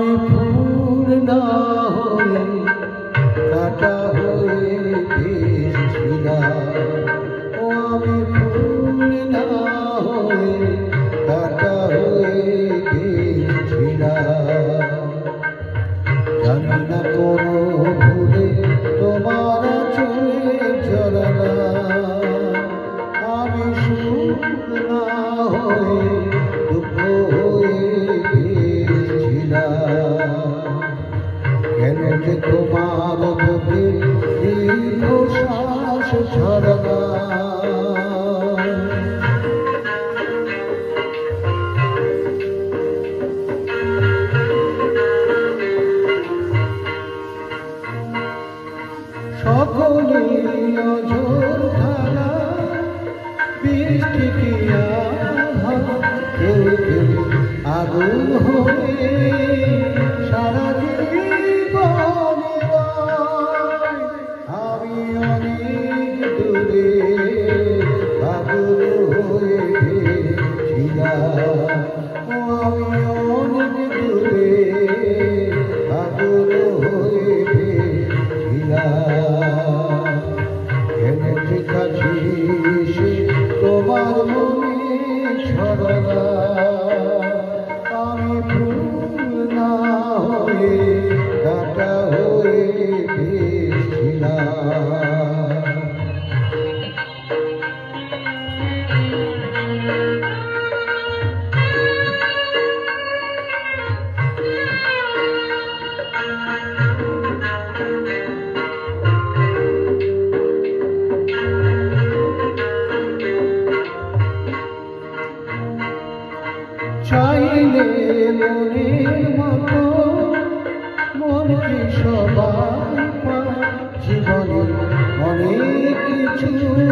আমি ফুল না হয়ে কাটা হয়ে ভেসেছিলাম। ও আমি ফুল না হয়ে কাটা হয়ে ভেসেছিলাম। জানি না কোনো ভুলে তোমার চলে জড়ালাম। আমি সুখ না হয়ে দুঃখ হয়ে কেন যে তোমার বুকে দীর্ঘশ্বাস ছড়ালাম। সকলে অঝোর ধারা বৃষ্টি কি কেউ কেউ আগুন হয়ে সারা জীবন আমি অনেক দূরে আগুন হয়ে ছিলাম। আমি অনেক দূরে আগুন হয়ে ছিলাম। এনেছে কাছে তোমার মনে ছড়ালাম। আমি ফুল না হয়ে কাটা হয়ে ভেসেছিলাম। চাইলে মনের মতো মনকে সবাই পায়। জীবনে অনেক কিছুই